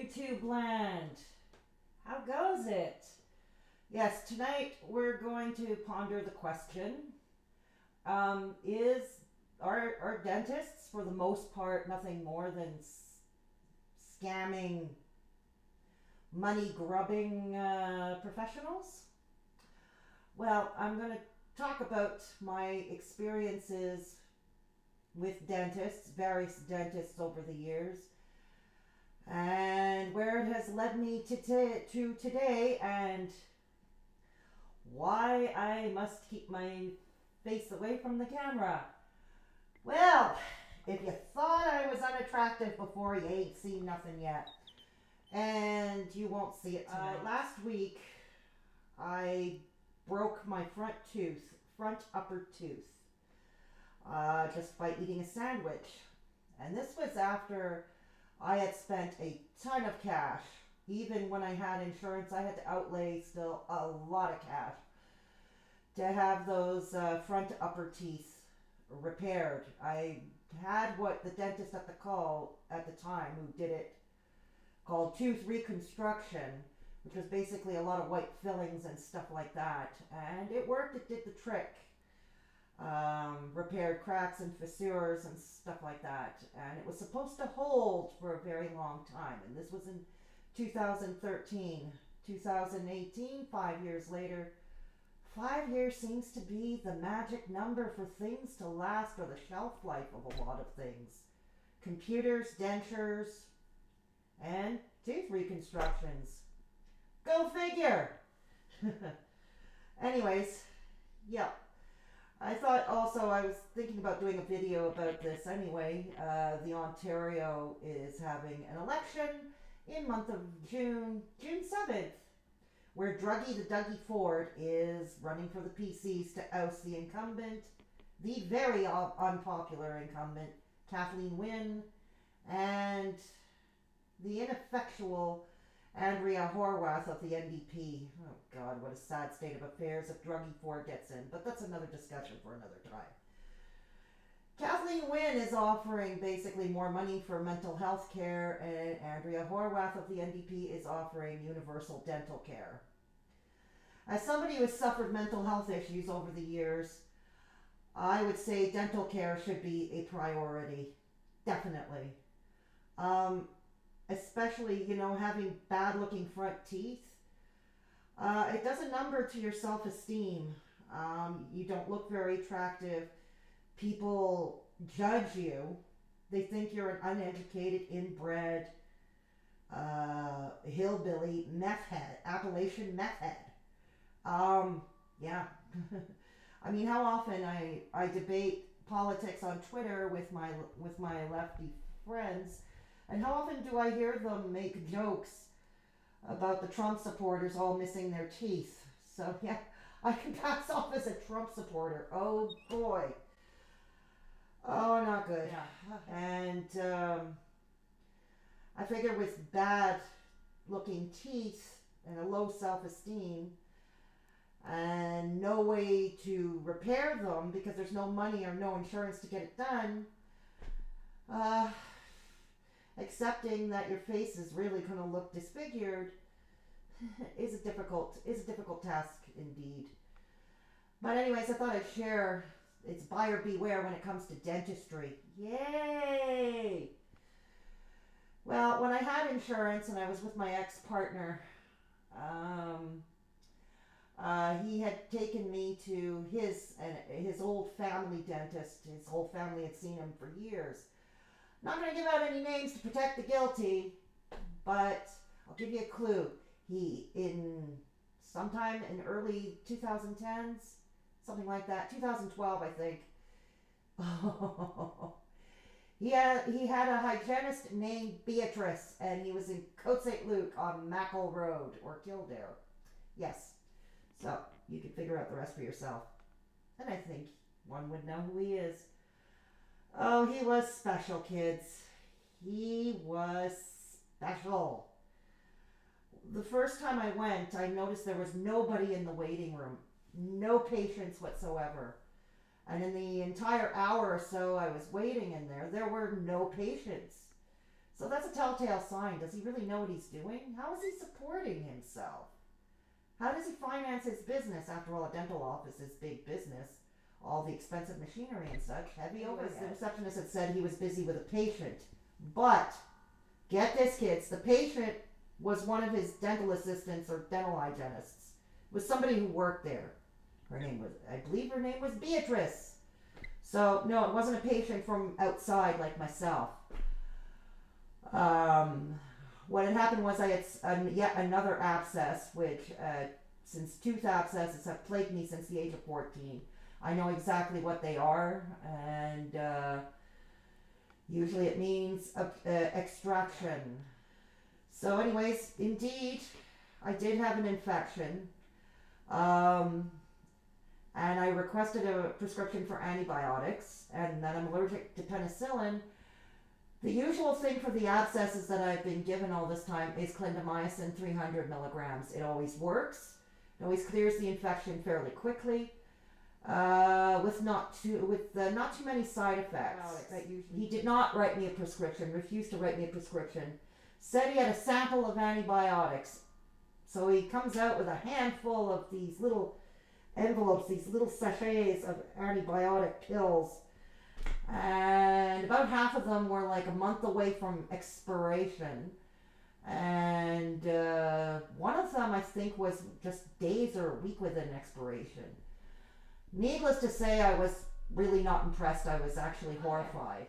YouTube land. How goes it? Yes, tonight we're going to ponder the question, is are dentists, for the most part, nothing more than scamming, money grubbing professionals? Well, I'm going to talk about my experiences with dentists, various dentists over the years, and where it has led me to today, and why I must keep my face away from the camera. Well, if you thought I was unattractive before, you ain't seen nothing yet. And you won't see it tonight. Last week, I broke my front upper tooth, just by eating a sandwich. And this was after I had spent a ton of cash. Even when I had insurance, I had to outlay still a lot of cash to have those front upper teeth repaired. I had what the dentist at the time who did it called tooth reconstruction, which was basically a lot of white fillings and stuff like that. And it worked, it did the trick. Repaired cracks and fissures and stuff like that. And it was supposed to hold for a very long time. And this was in 2013. 2018, 5 years later. 5 years seems to be the magic number for things to last, or the shelf life of a lot of things. Computers, dentures, and tooth reconstructions. Go figure! Anyways, yeah. I thought also, I was thinking about doing a video about this anyway. The Ontario is having an election in month of June 7th, where Druggy the Dougie Ford is running for the PCs to oust the incumbent, the very unpopular incumbent, Kathleen Wynne, and the ineffectual Andrea Horwath of the NDP. Oh God, what a sad state of affairs if Druggy Ford gets in, but that's another discussion for another time. Kathleen Wynne is offering basically more money for mental health care, and Andrea Horwath of the NDP is offering universal dental care. As somebody who has suffered mental health issues over the years, I would say dental care should be a priority. Definitely. Especially, having bad looking front teeth. It does a number to your self-esteem. You don't look very attractive. People judge you. They think you're an uneducated, inbred, hillbilly meth head, Appalachian meth head. Yeah. I mean, how often I debate politics on Twitter with my lefty friends, and how often do I hear them make jokes about the Trump supporters all missing their teeth? So yeah, I can pass off as a Trump supporter. Oh boy. Oh, not good. Yeah. And I figure with bad looking teeth and a low self-esteem and no way to repair them because there's no money or no insurance to get it done, accepting that your face is really going to look disfigured is a difficult task indeed. But anyways, I thought I'd share. It's buyer beware when it comes to dentistry. Yay! Well, when I had insurance and I was with my ex-partner, he had taken me to his old family dentist. His whole family had seen him for years. Not going to give out any names to protect the guilty, but I'll give you a clue. Sometime in early 2010s, something like that, 2012 I think, he had a hygienist named Beatrice, and he was in Côte St. Luc on Mackle Road, or Kildare. Yes. So, you can figure out the rest for yourself. And I think one would know who he is. Oh, he was special, kids. He was special. The first time I went, I noticed there was nobody in the waiting room. No patients whatsoever. And in the entire hour or so I was waiting in there, there were no patients. So that's a telltale sign. Does he really know what he's doing? How is he supporting himself? How does he finance his business? After all, a dental office is big business. All the expensive machinery and such, heavy overhead. The receptionist had said he was busy with a patient. But, get this, kids, the patient was one of his dental assistants or dental hygienists. It was somebody who worked there. I believe her name was Beatrice. So, no, it wasn't a patient from outside like myself. What had happened was I had yet another abscess, which, since tooth abscesses have plagued me since the age of 14. I know exactly what they are, and usually it means extraction. So anyways, indeed, I did have an infection, and I requested a prescription for antibiotics, and that I'm allergic to penicillin. The usual thing for the abscesses that I've been given all this time is clindamycin 300 milligrams. It always works. It always clears the infection fairly quickly, with not too many side effects. He did not write me a prescription. Refused to write me a prescription. Said he had a sample of antibiotics. So he comes out with a handful of these little envelopes, these little sachets of antibiotic pills. And about half of them were like a month away from expiration. And one of them, I think, was just days or a week within expiration. Needless to say, I was really not impressed. I was actually horrified.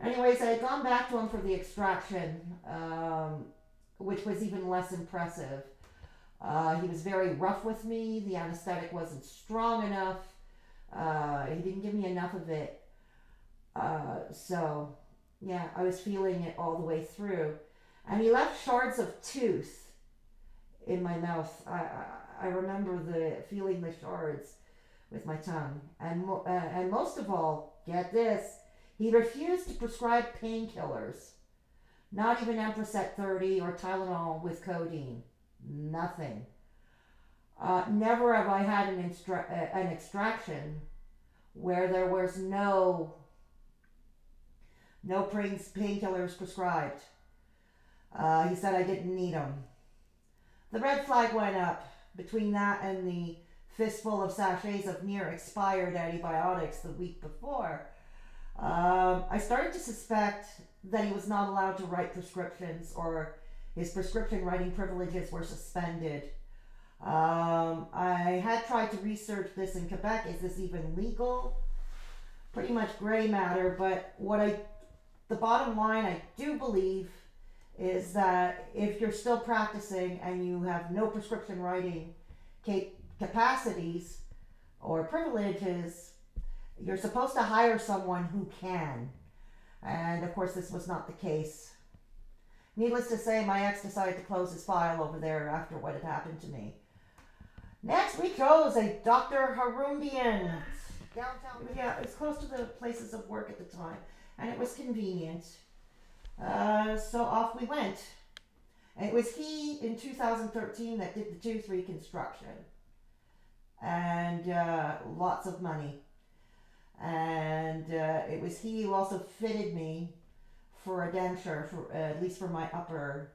Anyways, I had gone back to him for the extraction, which was even less impressive. He was very rough with me. The anesthetic wasn't strong enough. He didn't give me enough of it. So, yeah, I was feeling it all the way through. And he left shards of tooth in my mouth. I remember feeling the shards with my tongue. And most of all, get this, he refused to prescribe painkillers. Not even Empracet 30 or Tylenol with codeine. Nothing. Never have I had an extraction where there was no painkillers prescribed. He said I didn't need them. The red flag went up between that and the fistful of sachets of near expired antibiotics the week before. I started to suspect that he was not allowed to write prescriptions, or his prescription writing privileges were suspended. I had tried to research this in Quebec. Is this even legal? Pretty much gray matter, but the bottom line I do believe is that if you're still practicing and you have no prescription writing capacities or privileges, you're supposed to hire someone who can. And of course this was not the case. Needless to say, my ex decided to close his file over there after what had happened to me. Next, we chose a Dr. Harumbian. Downtown. Yeah, it was close to the places of work at the time, and it was convenient. So off we went. And it was he in 2013 that did the tooth reconstruction. And lots of money. And it was he who also fitted me for a denture, at least for my upper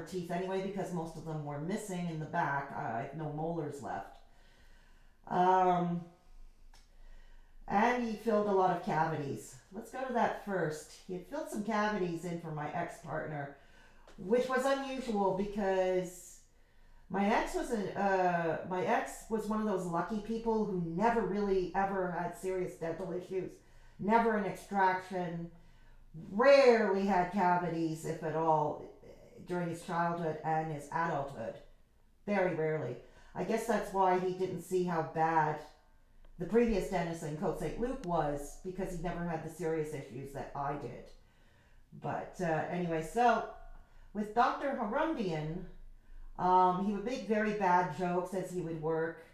teeth anyway, because most of them were missing in the back. I have no molars left. And he filled a lot of cavities. Let's go to that first. He had filled some cavities in for my ex-partner, which was unusual because my ex was one of those lucky people who never really ever had serious dental issues, never an extraction, rarely had cavities, if at all, during his childhood and his adulthood. Very rarely. I guess that's why he didn't see how bad the previous dentist in Côte St. Luc was, because he never had the serious issues that I did. But anyway, so with Dr. Harumbian, he would make very bad jokes as he would work.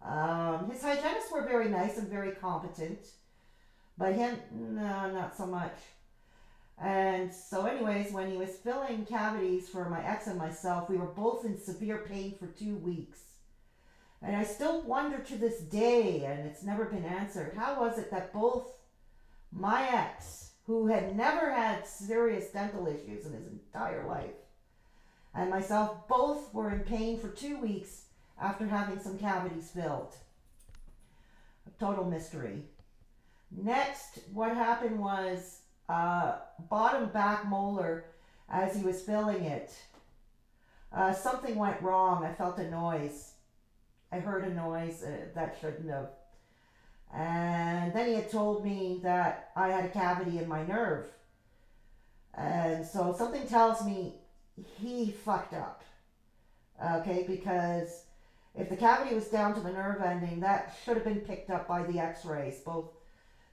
His hygienists were very nice and very competent, but him, no, not so much. And so anyways, when he was filling cavities for my ex and myself, we were both in severe pain for 2 weeks. And I still wonder to this day, and it's never been answered, how was it that both my ex, who had never had serious dental issues in his entire life, and myself both were in pain for 2 weeks after having some cavities filled. A total mystery. Next, what happened was bottom back molar, as he was filling it, something went wrong. I felt a noise. I heard a noise that shouldn't have. And then he had told me that I had a cavity in my nerve. And so something tells me he fucked up. Okay, because if the cavity was down to the nerve ending, that should have been picked up by the x-rays, both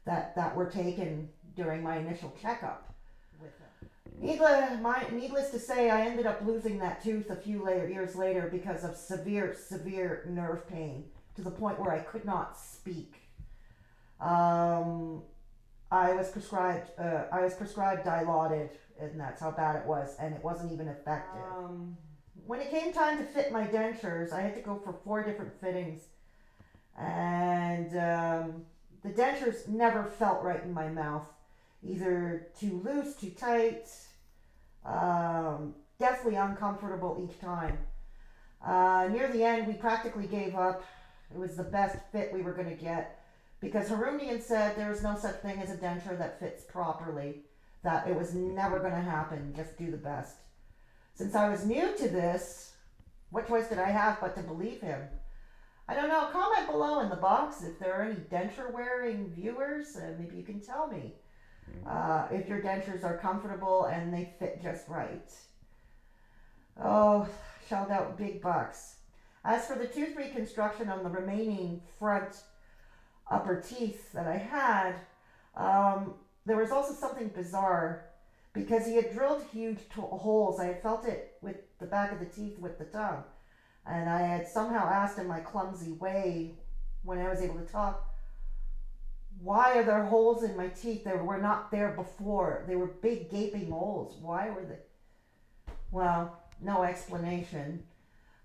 that were taken during my initial checkup with him. Needless to say, I ended up losing that tooth a few years later because of severe nerve pain to the point where I could not speak. I was prescribed Dilaudid, and that's how bad it was, and it wasn't even effective. When it came time to fit my dentures, I had to go for 4 different fittings, and the dentures never felt right in my mouth. Either too loose, too tight, definitely uncomfortable each time. Near the end, we practically gave up. It was the best fit we were going to get because Harundian said there was no such thing as a denture that fits properly, that it was never going to happen, just do the best. Since I was new to this, what choice did I have but to believe him? I don't know. Comment below in the box if there are any denture-wearing viewers. Maybe you can tell me if your dentures are comfortable and they fit just right. Oh, shelled out big bucks. As for the tooth reconstruction on the remaining front upper teeth that I had, there was also something bizarre because he had drilled huge holes. I had felt it with the back of the teeth with the tongue. And I had somehow asked in my clumsy way when I was able to talk, why are there holes in my teeth that were not there before? They were big gaping holes. Why were they? Well, no explanation.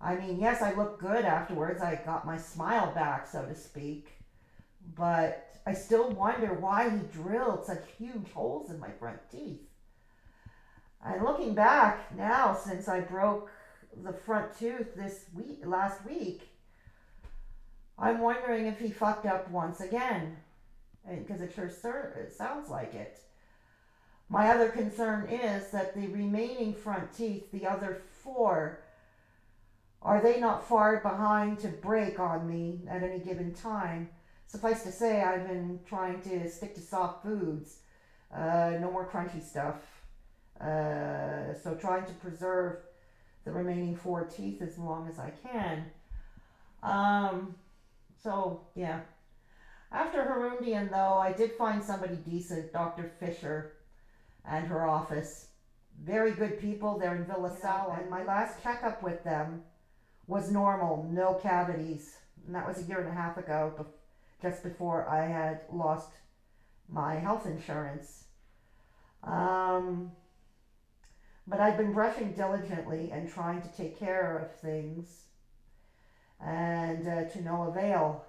I mean, yes, I looked good afterwards. I got my smile back, so to speak. But I still wonder why he drilled such huge holes in my front teeth. And looking back now, since I broke the front tooth last week, I'm wondering if he fucked up once again, because it it sounds like it. My other concern is that the remaining front teeth, the other 4, are they not far behind to break on me at any given time? Suffice to say, I've been trying to stick to soft foods, no more crunchy stuff. So trying to preserve the remaining 4 teeth as long as I can. So yeah. After Harundian though, I did find somebody decent, Dr. Fisher and her office. Very good people. They're in Villa Sala. And my last checkup with them was normal, no cavities. And that was 1.5 years ago, just before I had lost my health insurance. But I've been brushing diligently and trying to take care of things, and to no avail.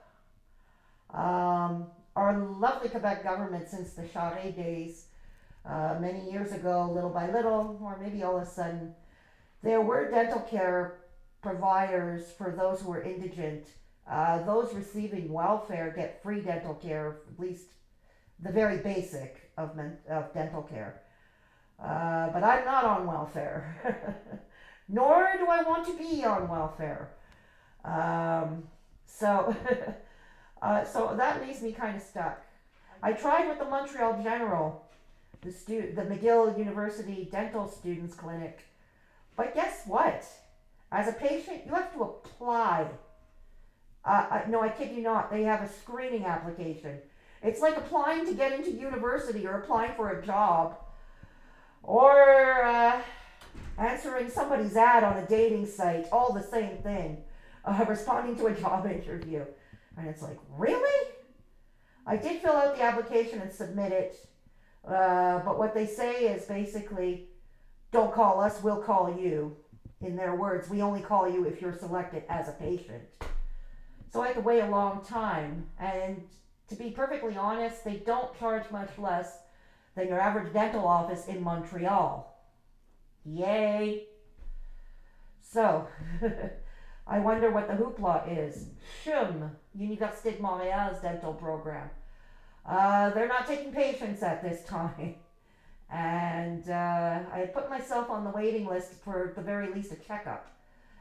Our lovely Quebec government, since the Charest days, many years ago, little by little, or maybe all of a sudden, there were dental care providers for those who were indigent. Those receiving welfare get free dental care, at least the very basic of dental care. But I'm not on welfare, nor do I want to be on welfare. So that leaves me kind of stuck. I tried with the Montreal General, the McGill University Dental Students Clinic, but guess what? As a patient, you have to apply. No, I kid you not. They have a screening application. It's like applying to get into university or applying for a job, or answering somebody's ad on a dating site, all the same thing, responding to a job interview. And it's like, really? I did fill out the application and submit it, but what they say is basically, don't call us, we'll call you. In their words, we only call you if you're selected as a patient. So I had to wait a long time, and to be perfectly honest, they don't charge much less than your average dental office in Montreal. Yay! So, I wonder what the hoopla is. CHUM, Université de Montréal's dental program. They're not taking patients at this time. And I had put myself on the waiting list for the very least a checkup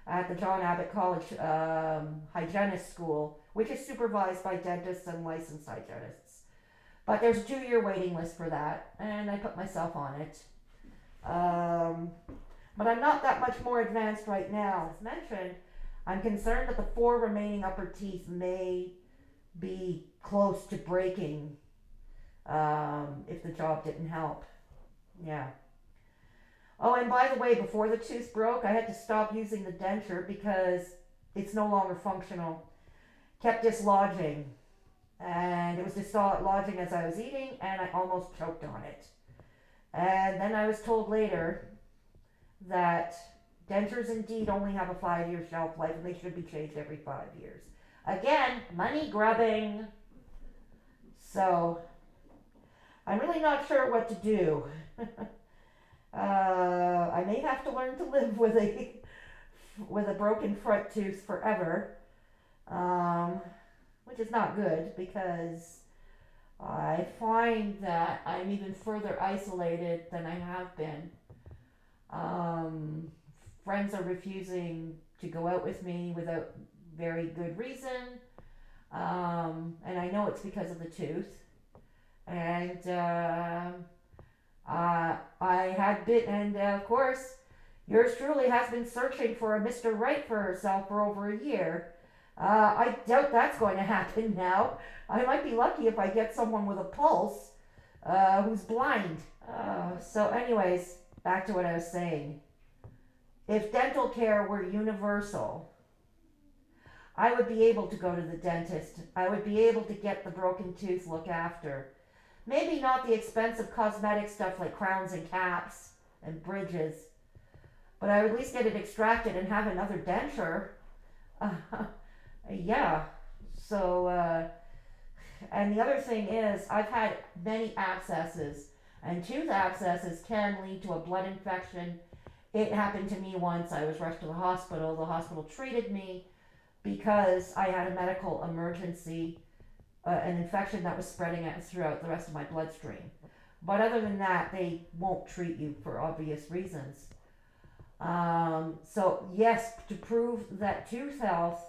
at the John Abbott College Hygienist School, which is supervised by dentists and licensed hygienists. But there's a 2-year waiting list for that, and I put myself on it. But I'm not that much more advanced right now. As mentioned, I'm concerned that the 4 remaining upper teeth may be close to breaking if the job didn't help. Yeah. Oh, and by the way, before the tooth broke, I had to stop using the denture because it's no longer functional. Kept dislodging. And it was dislodging as I was eating, and I almost choked on it. And then I was told later that dentures indeed only have a 5-year shelf life, and they should be changed every 5 years. Again, money grubbing. So, I'm really not sure what to do. I may have to learn to live with a broken front tooth forever, which is not good because I find that I'm even further isolated than I have been. Friends are refusing to go out with me without very good reason, and I know it's because of the tooth. And I had been, and of course, yours truly has been searching for a Mr. Right for herself for over a year. I doubt that's going to happen now. I might be lucky if I get someone with a pulse who's blind. So anyways, back to what I was saying. If dental care were universal, I would be able to go to the dentist. I would be able to get the broken tooth looked after. Maybe not the expensive cosmetic stuff like crowns and caps and bridges, but I would at least get it extracted and have another denture. Yeah. So, and the other thing is, I've had many abscesses, and tooth abscesses can lead to a blood infection. It happened to me once. I was rushed to the hospital. The hospital treated me because I had a medical emergency, an infection that was spreading throughout the rest of my bloodstream. But other than that, they won't treat you for obvious reasons. So yes, to prove that tooth health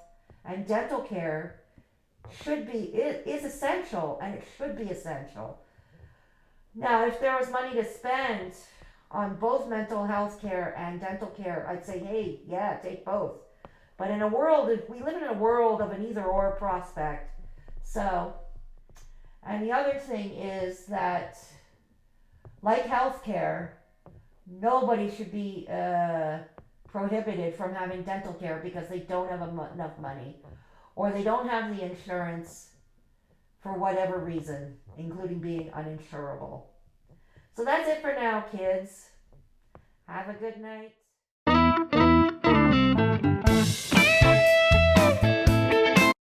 and dental care is essential, and it should be essential. Now, if there was money to spend on both mental health care and dental care, I'd say, hey, yeah, take both. But in a world, we live in a world of an either-or prospect. So, and the other thing is that, like healthcare, nobody should be prohibited from having dental care because they don't have enough money, or they don't have the insurance for whatever reason, including being uninsurable. So that's it for now, kids. Have a good night.